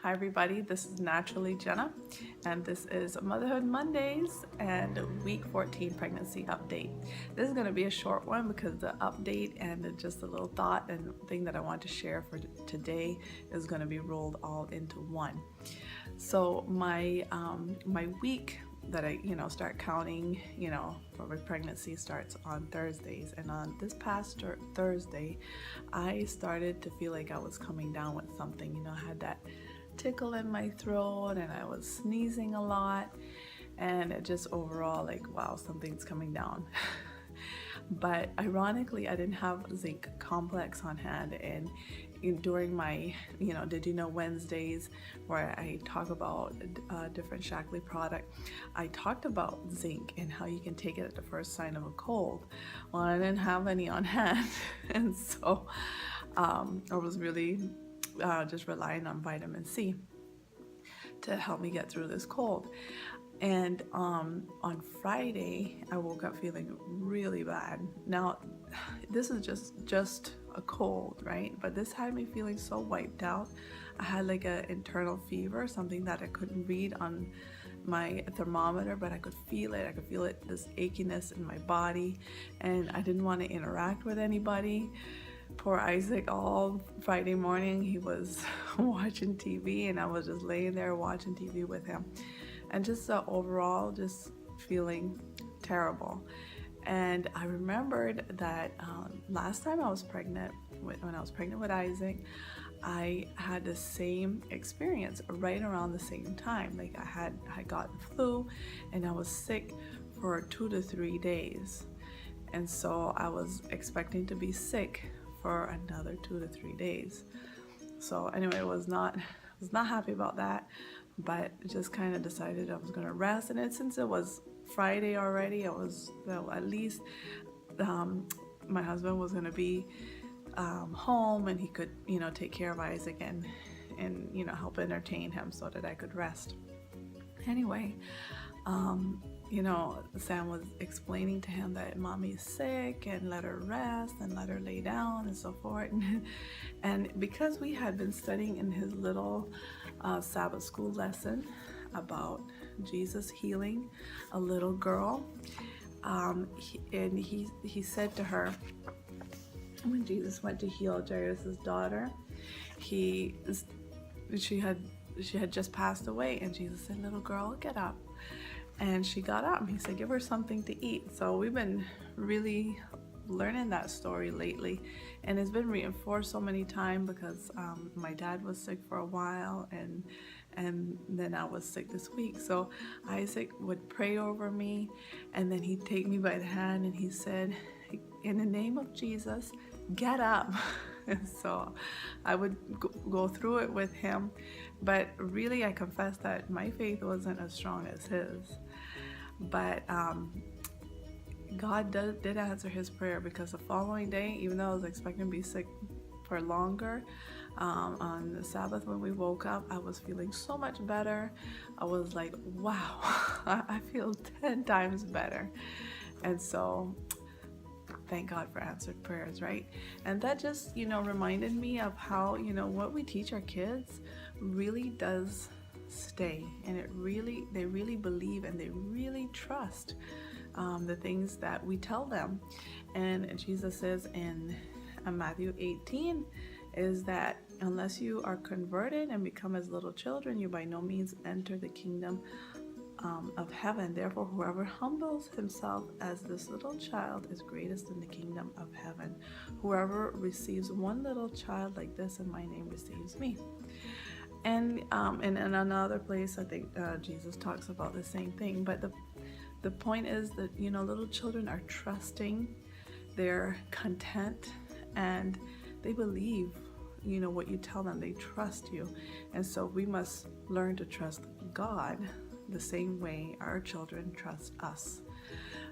Hi everybody, this is Naturally Jenna, and this is Motherhood Mondays and week 14 pregnancy update. This is going to be a short one because the update and just a little thought and thing that I want to share for today is going to be rolled all into one. So my week that I start counting for my pregnancy starts on Thursdays, and on this past Thursday I started to feel like I was coming down with something. I had that tickle in my throat and I was sneezing a lot, and it just overall like, wow, something's coming down. But ironically, I didn't have zinc complex on hand, and during my did you know Wednesdays where I talk about a different Shaklee product, I talked about zinc and how you can take it at the first sign of a cold. Well, I didn't have any on hand and so I was really just relying on vitamin C to help me get through this cold. And on Friday, I woke up feeling really bad. Now, this is just a cold, right? But this had me feeling so wiped out. I had like an internal fever, something that I couldn't read on my thermometer, but I could feel it. I could feel it, this achiness in my body, and I didn't want to interact with anybody. Poor Isaac, all Friday morning, he was watching TV, and I was just laying there watching TV with him. And just overall just feeling terrible. And I remembered that last time I was pregnant, when I was pregnant with Isaac, I had the same experience right around the same time. Like I had gotten flu and I was sick for 2 to 3 days. And so I was expecting to be sick for another 2 to 3 days. So anyway, I was not happy about that, but just kind of decided I was going to rest. And since it was Friday already, I was, well, at least my husband was going to be home, and he could take care of Isaac and help entertain him so that I could rest. Anyway, Sam was explaining to him that mommy is sick and let her rest and let her lay down and so forth. And because we had been studying in his little Sabbath school lesson about Jesus healing a little girl, he said to her, when Jesus went to heal Jairus' daughter, she had just passed away, and Jesus said, "Little girl, get up." And she got up. He said, "Give her something to eat." So we've been really learning that story lately, and it's been reinforced so many times because my dad was sick for a while, and then I was sick this week. So Isaac would pray over me, and then he'd take me by the hand and he said, "In the name of Jesus, get up." And so I would go through it with him, but really I confess that my faith wasn't as strong as his. But God did answer his prayer, because the following day, even though I was expecting to be sick for longer, on the Sabbath when we woke up, I was feeling so much better. I was like, wow, I feel 10 times better. And so thank God for answered prayers, right? And that just reminded me of how what we teach our kids really does stay, and they really believe and they really trust the things that we tell them. And Jesus says in Matthew 18 is that unless you are converted and become as little children, you by no means enter the kingdom of heaven. Therefore, whoever humbles himself as this little child is greatest in the kingdom of heaven. Whoever receives one little child like this in my name receives me. And in another place, I think Jesus talks about the same thing. But the point is that little children are trusting, they're content, and they believe what you tell them. They trust you. And so we must learn to trust God the same way our children trust us.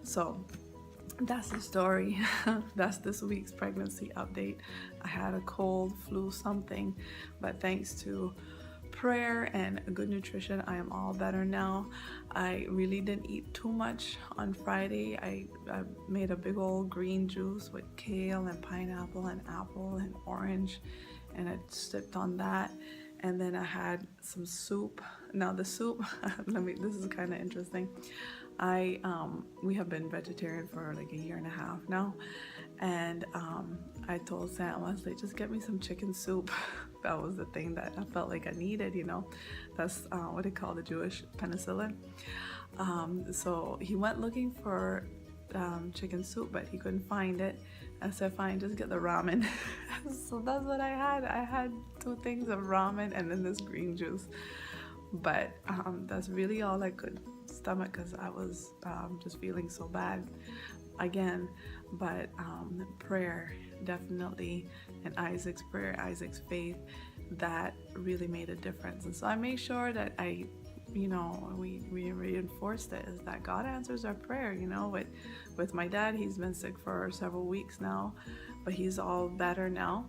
So that's the story. That's this week's pregnancy update. I had a cold, flu, something, but thanks to prayer and good nutrition, I am all better now. I really didn't eat too much on Friday. I made a big old green juice with kale and pineapple and apple and orange, and I sipped on that. and then I had some soup. Now the soup, this is kind of interesting. We have been vegetarian for like a year and a half now, and I told Sam, I was like, just get me some chicken soup. That was the thing that I felt like I needed, That's what they call the Jewish penicillin. So he went looking for chicken soup, but he couldn't find it. I said, fine, just get the ramen. So that's what I had. I had 2 things of ramen and then this green juice. But that's really all I could stomach because I was just feeling so bad again. But prayer, definitely, and Isaac's prayer, Isaac's faith, that really made a difference. And so I made sure that we reinforced it, is that God answers our prayer. With my dad, he's been sick for several weeks now, but he's all better now.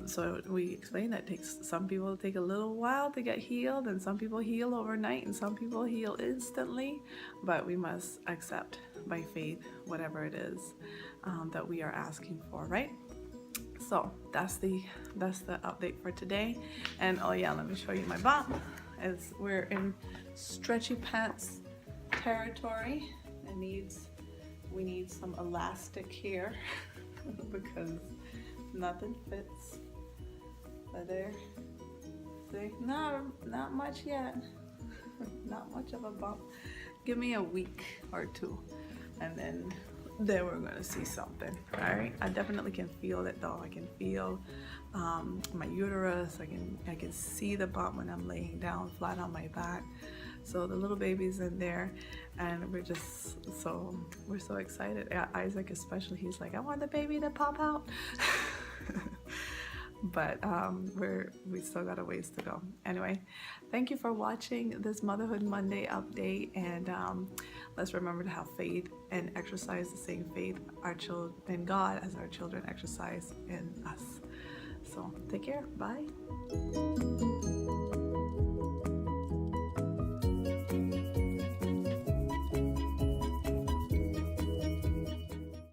So we explained that some people take a little while to get healed, and some people heal overnight, and some people heal instantly, but we must accept by faith whatever it is that we are asking for, right? So that's the update for today. And oh yeah, let me show you my bump. As we're in stretchy pants territory, we need some elastic here because nothing fits. But there, see, not much yet. Not much of a bump. Give me a week or 2, and then we're gonna see something. All right, I definitely can feel it though. I can feel my uterus. I can see the bump when I'm laying down flat on my back. So the little baby's in there, and we're so excited. Yeah, Isaac especially, he's like, I want the baby to pop out. But we still got a ways to go. Anyway, thank you for watching this Motherhood Monday update, and let's remember to have faith and exercise the same faith in God as our children exercise in us. So take care. Bye.